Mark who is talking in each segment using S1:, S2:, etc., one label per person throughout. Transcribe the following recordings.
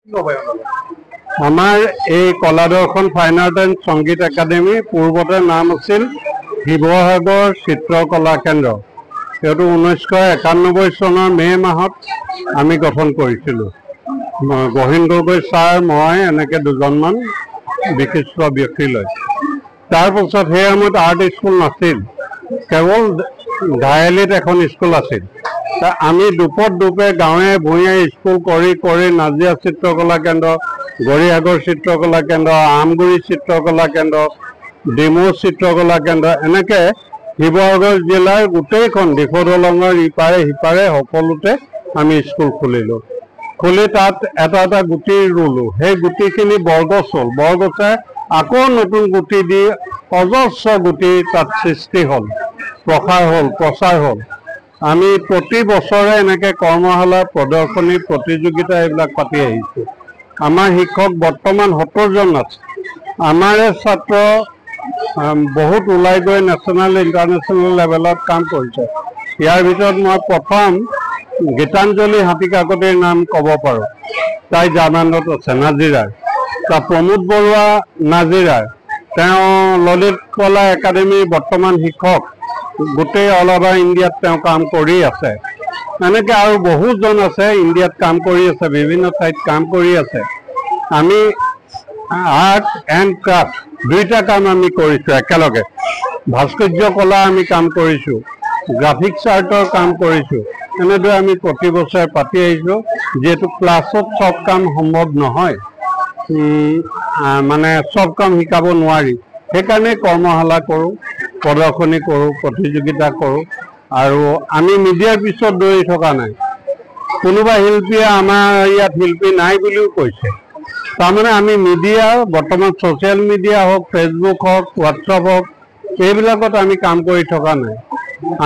S1: আমাৰ এই কলাদৰ্শন fine art and সংগীত একাডেমি পূৰ্বতে নাম আছিল শিৱসাগৰ চিত্ৰকলা কেন্দ্ৰ। এইটো 1991 চনৰ মে মাহত আমি গঠন কৰিছিলোঁ। গহীন গগৈ ছাৰ, মই এনেকৈ দুজনমান বিশিষ্ট ব্যক্তি লৈ। তাৰপিছত সেই সময়ত আৰ্ট স্কুল নাছিল, কেৱল ধাৰালিত এখন স্কুল আছিল। আমি দুপে গাঁৱে ভূঞে স্কুল কৰি কৰি নাজিয়া চিত্ৰকলা কেন্দ্ৰ, গৰিসাগৰ চিত্ৰকলা কেন্দ্ৰ, আমগুৰি চিত্ৰকলা কেন্দ্ৰ, ডিমৌ চিত্ৰকলা কেন্দ্ৰ, এনেকৈ শিৱসাগৰ জিলাৰ গোটেইখন দিখৌ দলঙৰ ইপাৰে সিপাৰে সকলোতে আমি স্কুল খুলিলোঁ। খুলি তাত এটা এটা গুটি ৰুলোঁ। সেই গুটিখিনি বৰগছ হ'ল, বৰগছে আকৌ নতুন গুটি দি অজস্ৰ গুটি তাত সৃষ্টি হ'ল, প্ৰচাৰ হ'ল। আমি প্ৰতি বছৰে এনেকৈ কৰ্মশালা, প্ৰদৰ্শনী, প্ৰতিযোগিতা এইবিলাক পাতি আহিছোঁ। আমাৰ শিক্ষক বৰ্তমান 70 জন আছে। আমাৰে ছাত্ৰ বহুত ওলাই গৈ নেশ্যনেল ইণ্টাৰনেশ্যনেল লেভেলত কাম কৰিছে। ইয়াৰ ভিতৰত মই প্ৰথম গীতাঞ্জলি হাতীকাকতিৰ নাম ক'ব পাৰোঁ। তাই জাৰ্মানত আছে, নাজিৰাৰ। প্ৰমোদ বৰুৱা নাজিৰাৰ, তেওঁ ললিত কলা একাডেমীৰ বৰ্তমান শিক্ষক। গোটেই অল অভাৰ ইণ্ডিয়াত তেওঁ কাম কৰি আছে। এনেকৈ আৰু বহুজন আছে, ইণ্ডিয়াত কাম কৰি আছে, বিভিন্ন ঠাইত কাম কৰি আছে। আমি আৰ্ট এণ্ড ক্ৰাফ্ট দুইটা কাম আমি কৰিছোঁ একেলগে। ভাস্কৰ্য কলা আমি কাম কৰিছোঁ, গ্ৰাফিক্স আৰ্টৰ কাম কৰিছোঁ। এনেদৰে আমি প্ৰতি বছৰে পাতি আহিছোঁ। যিহেতু ক্লাছত চব কাম সম্ভৱ নহয়, মানে চব কাম শিকাব নোৱাৰি, সেইকাৰণে কৰ্মশালা কৰোঁ, প্ৰদৰ্শনী কৰোঁ, প্ৰতিযোগিতা কৰোঁ। আৰু আমি মিডিয়াৰ পিছত দৌৰি থকা নাই। কোনোবা শিল্পীয়ে আমাৰ ইয়াত শিল্পী নাই বুলিও কৈছে। তাৰমানে আমি মিডিয়া, বৰ্তমান ছ'চিয়েল মিডিয়া হওক, ফেচবুক হওক, হোৱাটছআপ হওক, এইবিলাকত আমি কাম কৰি থকা নাই।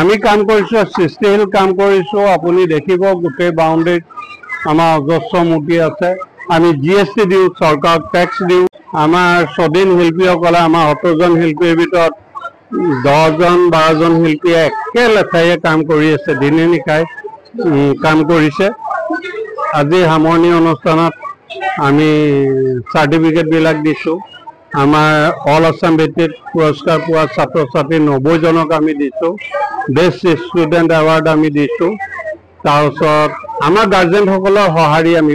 S1: আমি কাম কৰিছোঁ, সৃষ্টিশীল কাম কৰিছোঁ। আপুনি দেখিব গোটেই বাউণ্ডেৰীত আমাৰ অজস্ৰ মূৰ্তি আছে। আমি GST দিওঁ, চৰকাৰক টেক্স দিওঁ। আমাৰ স্বাধীন শিল্পীসকলে, আমাৰ 70 জন শিল্পীৰ ভিতৰত 10-12 জন শিল্পীয়ে একেলেঠাৰিয়ে কাম কৰি আছে, দিনে নিশাই কাম কৰিছে। আজি সামৰণি অনুষ্ঠানত আমি চাৰ্টিফিকেটবিলাক দিছোঁ। আমাৰ অল আছাম ভিত্তিত পুৰস্কাৰ পোৱা ছাত্ৰ ছাত্ৰী 90 জনক আমি দিছোঁ। বেষ্ট ষ্টুডেণ্ট এৱাৰ্ড আমি দিছোঁ। তাৰপিছত আমাৰ গাৰ্জেনসকলৰ সঁহাৰি আমি